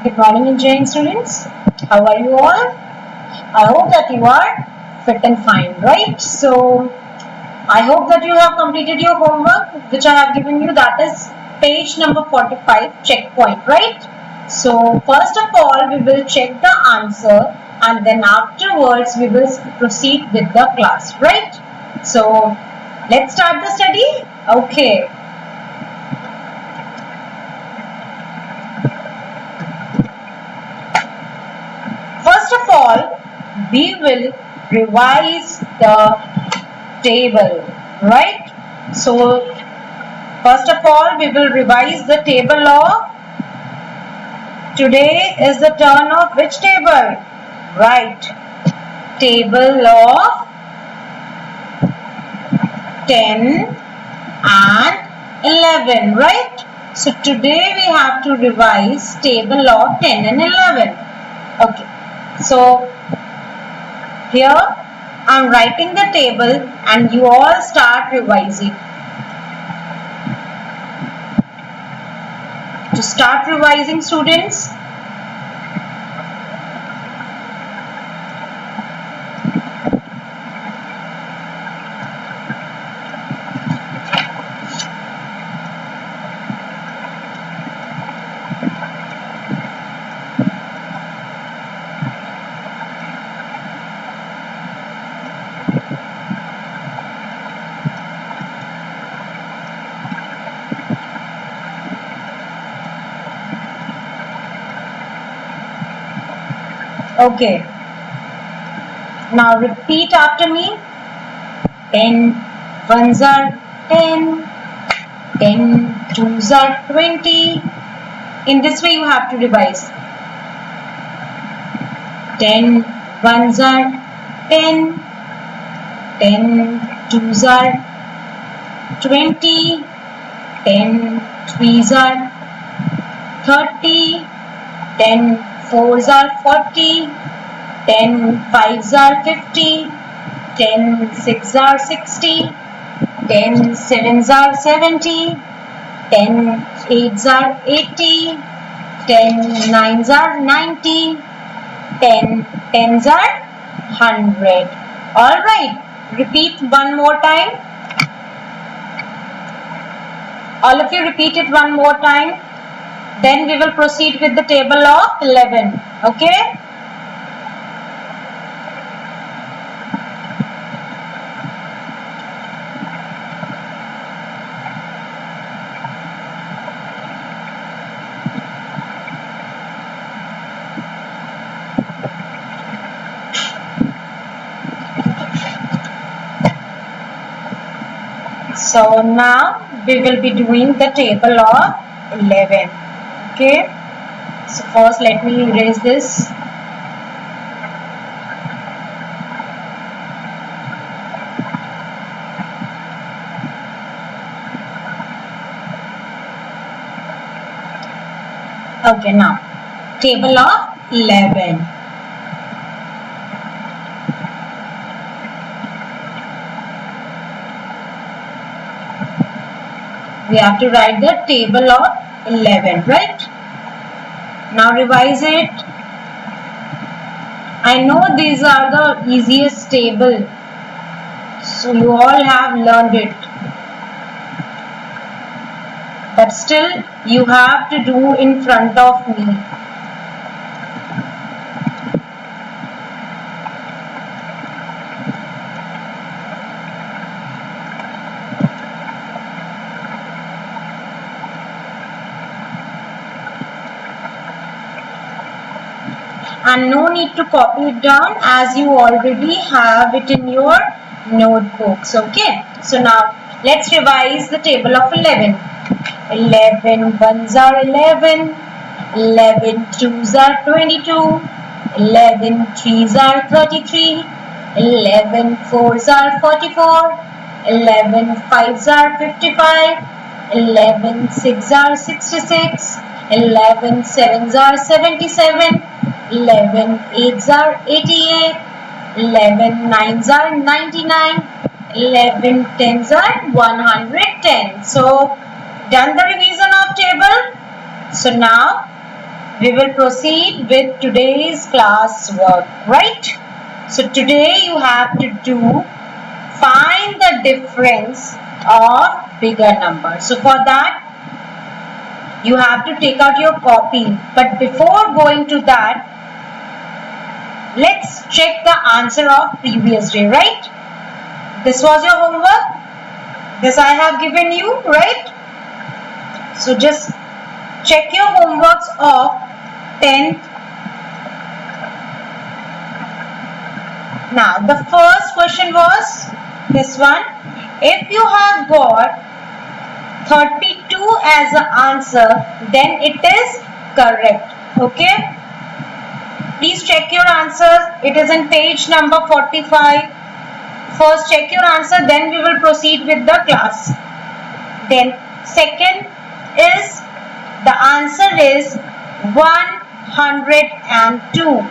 Good morning, engineering students. How are you all? I hope that you are fit and fine, right? So, I hope that you have completed your homework, which I have given you. That is page number 45, checkpoint, right? So, first of all, we will check the answer, and then afterwards, we will proceed with the class, right? So, let's start the study. Okay. First of all, we will revise the table, right? So, first of all, we will revise the table of, today is the turn of which table? Right, table of 10 and 11, right? So, today we have to revise table of 10 and 11. Okay, so here I am writing the table and you all start revising. To start revising, students, okay. Now repeat after me. 10 ones are 10, 10 twos are 20. In this way you have to revise. 10 ones are 10, 10 twos are 20, 10 threes are 30, 10 fours are 40, 10 fives are 50, 10 sixes are 60, 10 sevens are 70, 10 eights are 80, 10 nines are 90, 10 tens are 100. Alright, repeat one more time. All of you repeat it one more time. Then we will proceed with the table of 11. Okay? So now we will be doing the table of 11. Okay. So first let me erase this. Okay, now table of 11. We have to write the table of 11, right? Now revise it. I know these are the easiest table, so you all have learned it. But still you have to do in front of me. And no need to copy it down as you already have it in your notebooks. Okay, so now let's revise the table of 11. 11 ones are 11, 11 twos are 22, 11 threes are 33, 11 fours are 44, 11 fives are 55, 11 sixes are 66, 11 sevens are 77, 11 eights are 88, 11 nines are 99, 11 tens are 110. So, done the revision of table. So now we will proceed with today's class work, right? So today you have to do find the difference of bigger numbers. So for that you have to take out your copy, but before going to that, let's check the answer of previous day, right? This was your homework. This I have given you, right? So just check your homeworks of 10th. Now the first question was this one. If you have got 32 as an answer, then it is correct. Okay. Please check your answers. It is in page number 45. First check your answer, then we will proceed with the class. Then second is the answer is 102.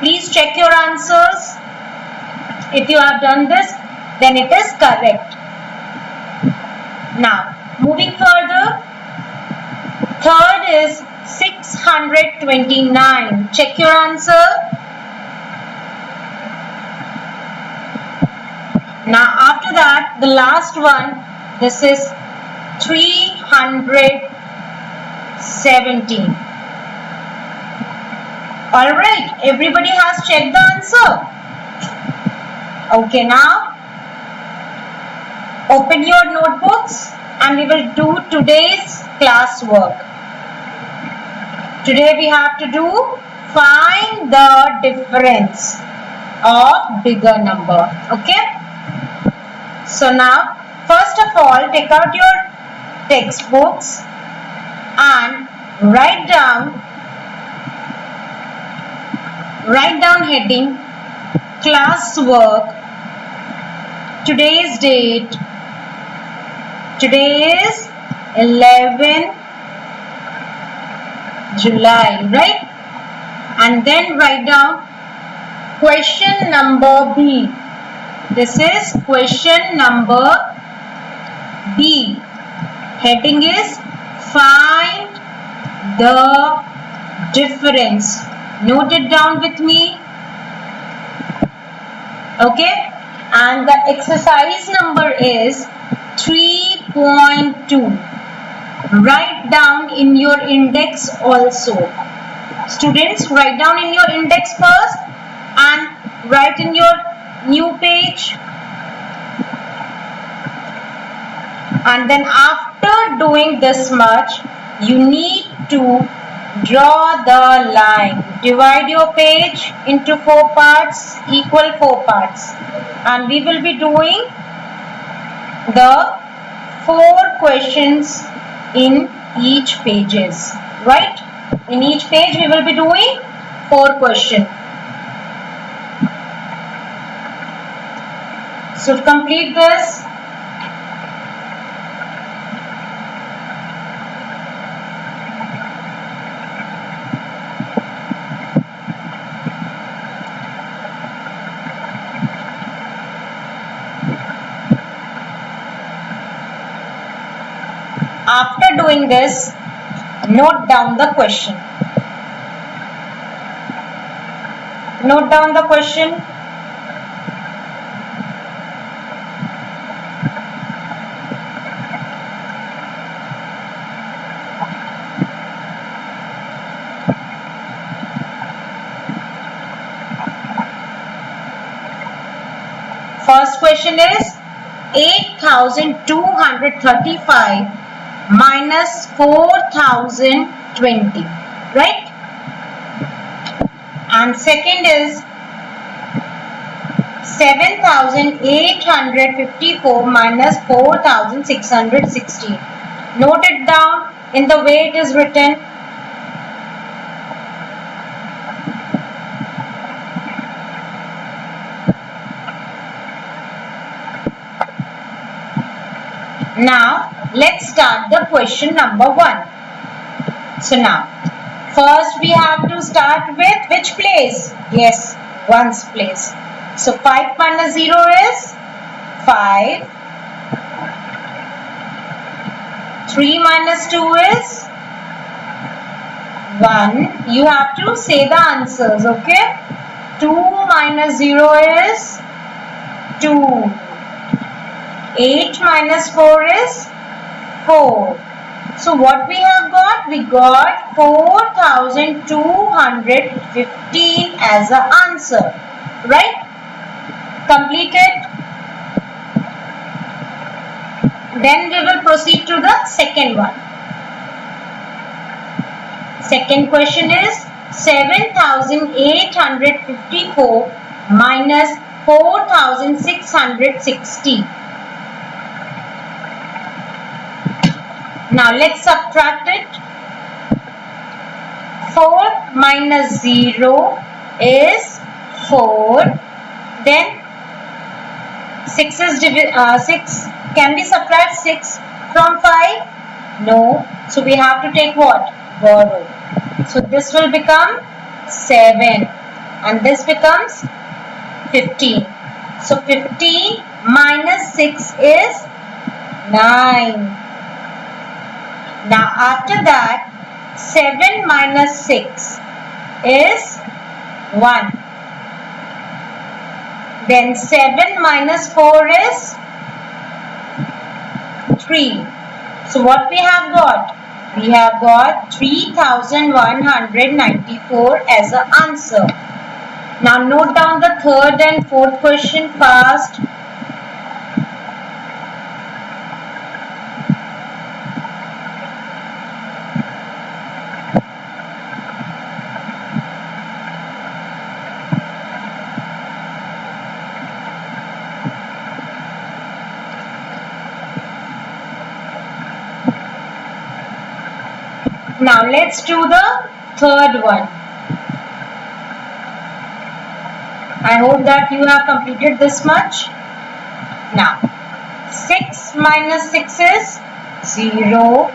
Please check your answers. If you have done this, then it is correct. Now moving further, third is 629. Check your answer. Now after that, the last one, this is 317. Alright, everybody has checked the answer. Okay, now open your notebooks and we will do today's class work. Today we have to do find the difference of bigger number. Okay. So now first of all, take out your textbooks and write down heading class work, today's date. Today is 11 July, right? And then write down question number B. This is question number B. Heading is find the difference. Note it down with me. Okay. And the exercise number is 3.2. Write down in your index also. Students, write down in your index first and write in your new page. And then after doing this much, you need to draw the line. Divide your page into 4 parts, equal 4 parts. And we will be doing the 4 questions in each pages, right? In each page we will be doing 4 questions. So to complete this, after doing this, note down the question. Note down the question. First question is 8,235 minus 4,020, right? And second is 7,854 minus 4,616. Note it down in the way it is written. Now let's start the question number 1. So now first we have to start with which place? Yes, 1's place. So 5 minus 0 is 5. 3 minus 2 is 1. You have to say the answers, okay? 2 minus 0 is 2. 8 minus 4 is 4. So what we have got? We got 4215 as the answer. Right? Completed. Then we will proceed to the second one. Second question is 7854 minus 4660. Now let's subtract it. 4 minus 0 is 4. Then 6 is 6. Can we subtract 6 from 5? No. So we have to take what? Borrow. So this will become 7 and this becomes 15. So 15 minus 6 is 9. Now after that 7 minus 6 is 1. Then 7 minus 4 is 3. So what we have got? We have got 3194 as the answer. Now note down the third and fourth question fast. Now let's do the third one. I hope that you have completed this much. Now 6 minus 6 is 0.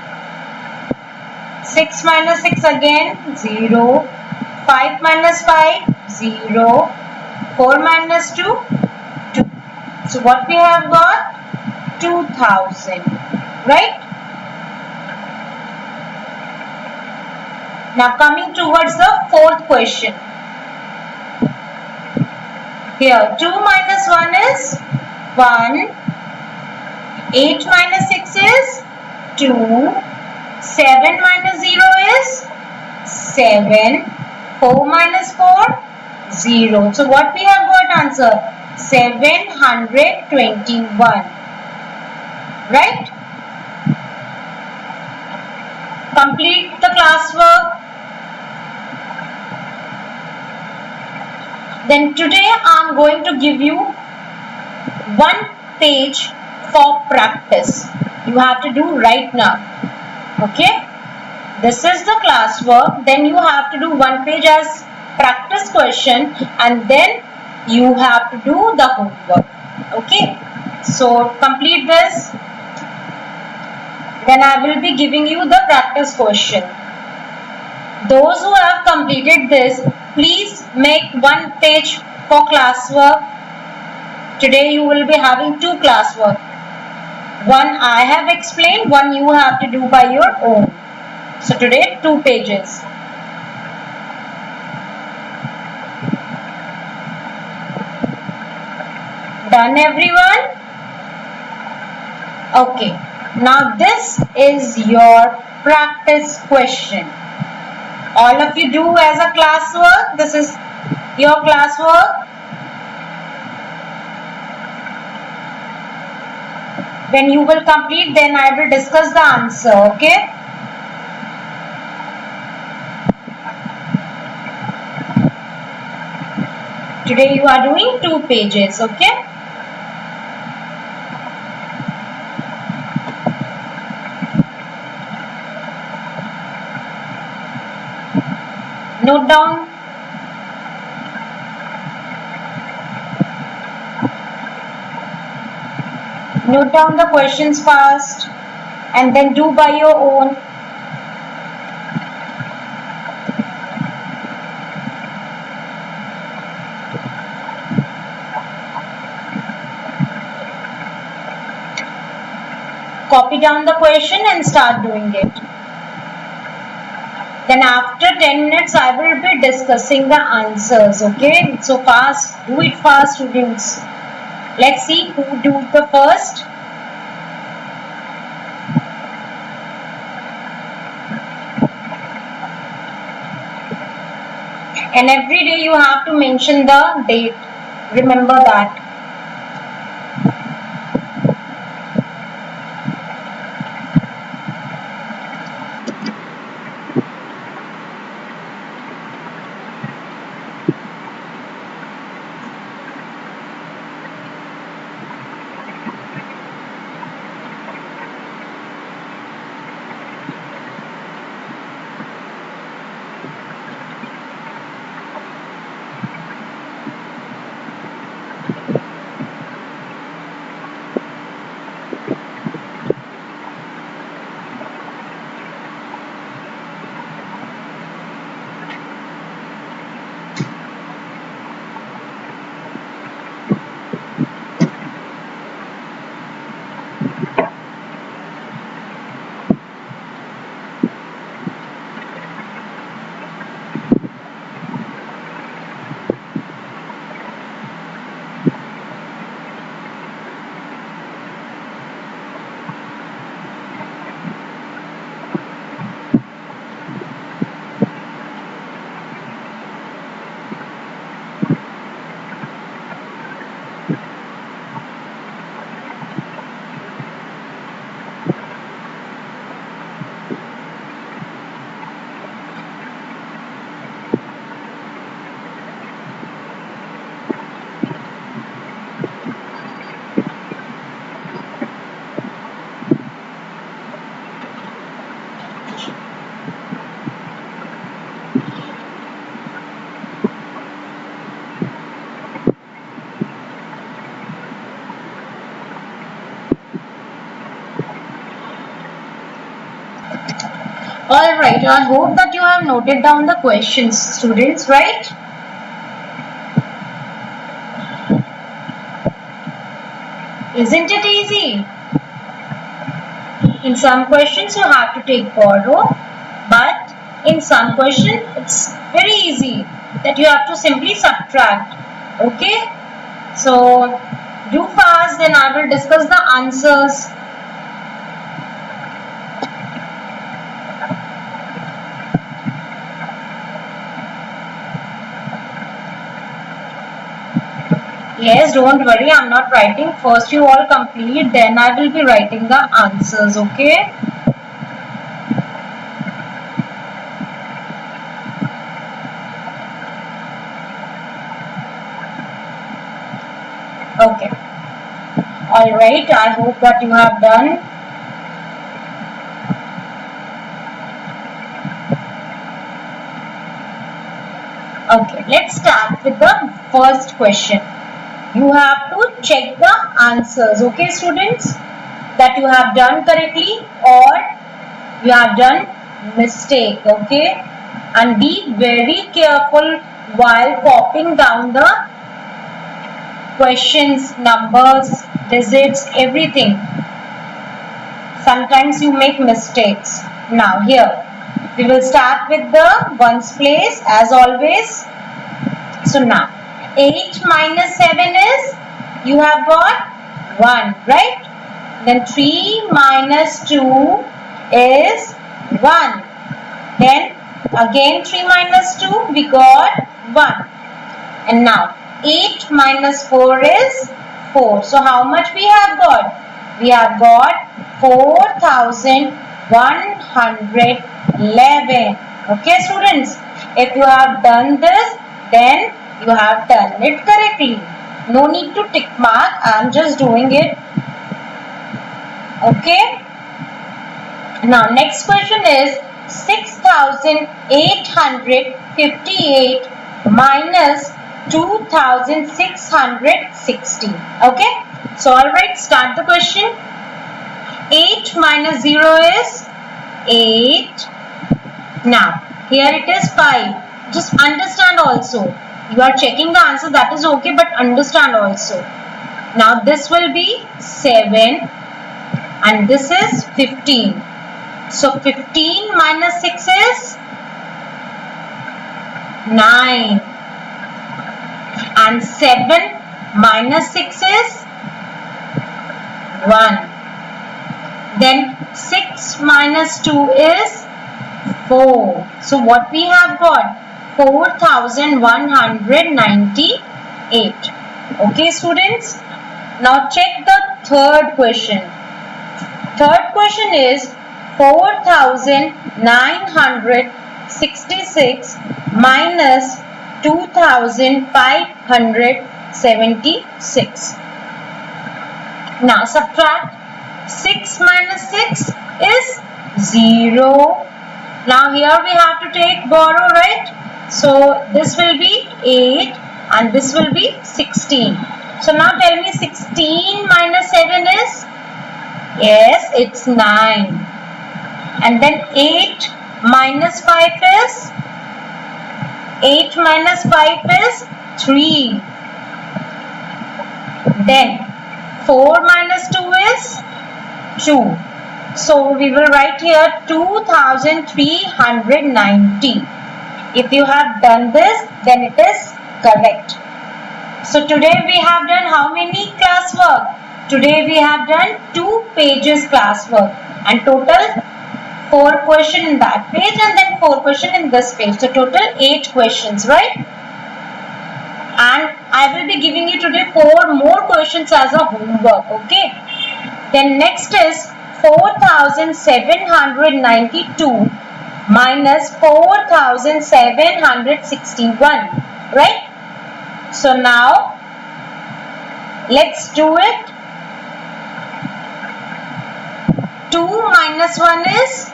6 minus 6 again 0. 5 minus 5 0. 4 minus 2 2. So what we have got? 2000. Right? Now coming towards the fourth question. Here 2 minus 1 is 1. 8 minus 6 is 2. 7 minus 0 is 7. 4 minus 4 0. So what we have got answer? 721. Right? Complete the classwork. Then today I am going to give you one page for practice. You have to do right now. Okay? This is the classwork. Then you have to do one page as practice question and then you have to do the homework. Okay? So complete this. Then I will be giving you the practice question. Those who have completed this, please make one page for classwork. Today you will be having two classwork. One I have explained, one you have to do by your own. So today 2 pages. Done everyone? Okay. Now this is your practice question. All of you do as a classwork. This is your classwork. When you will complete, then I will discuss the answer. Okay? Today you are doing 2 pages. Okay? Note down. Note down the questions fast and then do by your own. Copy down the question and start doing it. Then after 10 minutes I will be discussing the answers. Okay, so fast, do it fast students. Let's see who do the first. And every day you have to mention the date. Remember that. Alright, I hope that you have noted down the questions, students, right? Isn't it easy? In some questions you have to take borrow, but in some question it's very easy that you have to simply subtract. Okay, so do fast, then I will discuss the answers. Yes, don't worry, I'm not writing. First you all complete, then I will be writing the answers. Okay. Okay. Alright, I hope that you have done. Okay, let's start with the first question. You have to check the answers, okay students, that you have done correctly or you have done mistake, okay, and be very careful while copying down the questions, numbers, digits, everything. Sometimes you make mistakes. Now here we will start with the ones place as always. So now 8 minus 7 is, you have got 1, right? Then 3 minus 2 is 1. Then again 3 minus 2, we got 1. And now 8 minus 4 is 4. So how much we have got? We have got 4111. Okay students, if you have done this, then you have done it correctly. No need to tick mark, I am just doing it. Okay. Now next question is 6858 minus 2660. Okay. So alright, start the question. 8 minus 0 is 8. Now here it is 5. Just understand also. You are checking the answer, that is okay, but understand also. Now this will be 7 and this is 15. So 15 minus 6 is 9. And 7 minus 6 is 1. Then 6 minus 2 is 4. So what we have got? 4198. Okay, students. Now check the third question. Third question is 4966 minus 2576. Now subtract. 6 minus 6 is 0. Now here we have to take borrow, right? So this will be 8 and this will be 16. So now tell me 16 minus 7 is? Yes, it's 9. And then 8 minus 5 is? 8 minus 5 is 3. Then 4 minus 2 is 2. So we will write here 2390. If you have done this, then it is correct. So today we have done how many classwork? Today we have done 2 pages classwork and total 4 questions in that page and then 4 questions in this page. So total 8 questions, right? And I will be giving you today 4 more questions as a homework, okay? Then next is 4792 minus 4761, right? So now let's do it. 2 minus 1 is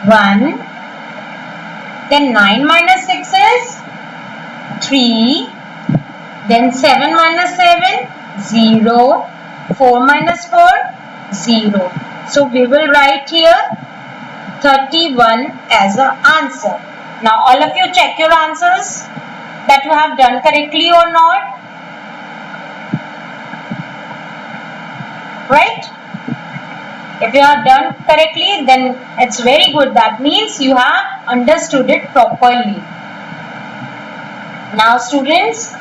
1. Then 9 minus 6 is 3. Then 7 minus 7, 0. 4 minus 4, 0. So we will write here 31 as an answer. Now all of you check your answers that you have done correctly or not. Right? If you have done correctly, then it's very good. That means you have understood it properly. Now students,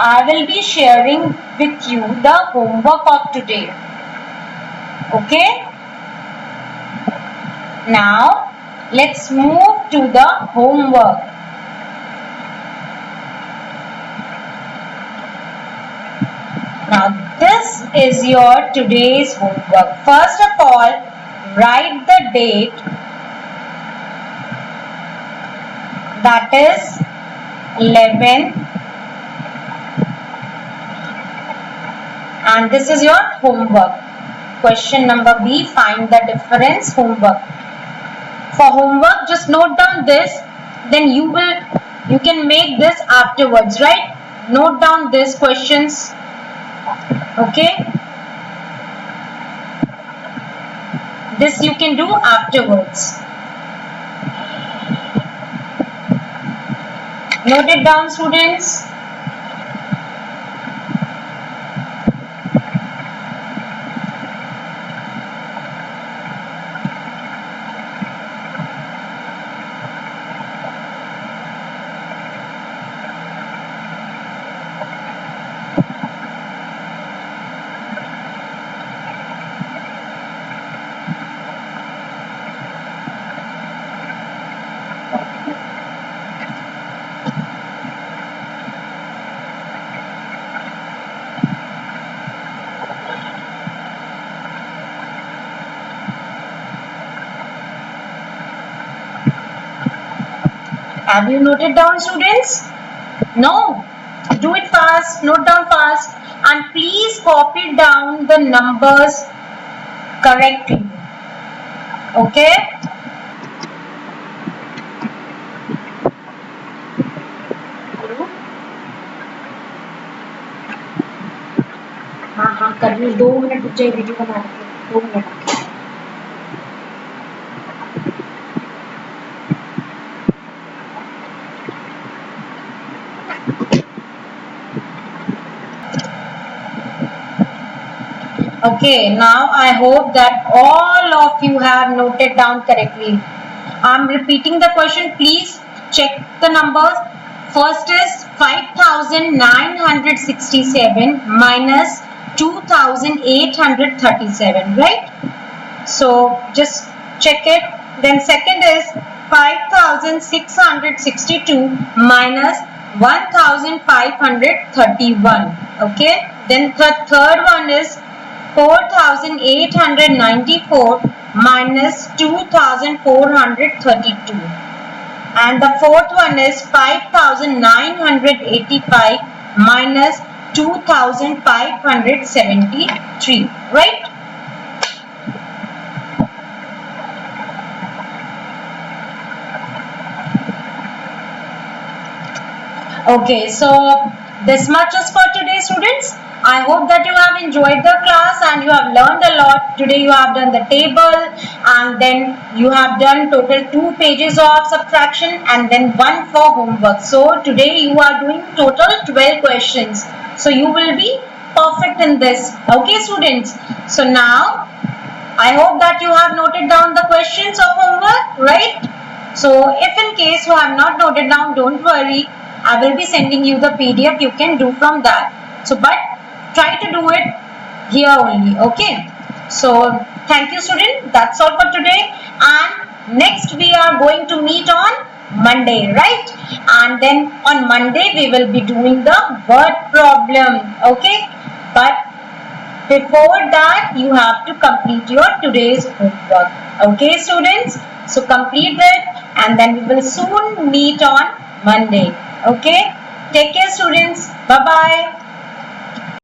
I will be sharing with you the homework of today. Okay? Now, let's move to the homework. Now, this is your today's homework. First of all, write the date, that is 11, and this is your homework. Question number B, find the difference, homework. For homework, just note down this, then you can make this afterwards, right? Note down these questions. Okay? This you can do afterwards. Note it down, students. Have you noted down, students? No. Do it fast. Note down fast. And please copy down the numbers correctly. Okay? हाँ कर ली 2 minute रुक जाए video बना रही 2 minute Okay, now I hope that all of you have noted down correctly. I am repeating the question. Please check the numbers. First is 5967 minus 2837, right? So just check it. Then second is 5662 minus 1531. Okay. Then the third one is 4894 minus 2432. And the fourth one is 5985 minus 2573, right? Okay, so this much is for today, students. I hope that you have enjoyed the class and you have learned a lot. Today you have done the table and then you have done total 2 pages of subtraction and then 1 for homework. So today you are doing total 12 questions. So you will be perfect in this. Okay, students. So now I hope that you have noted down the questions of homework, right? So if in case you have not noted down, don't worry. I will be sending you the PDF. You can do from that. So but try to do it here only. Okay. So thank you, student. That's all for today. And next we are going to meet on Monday, right? And then on Monday we will be doing the word problem. Okay. But before that you have to complete your today's homework. Okay, students. So complete it and then we will soon meet on Monday. Okay. Take care, students. Bye-bye.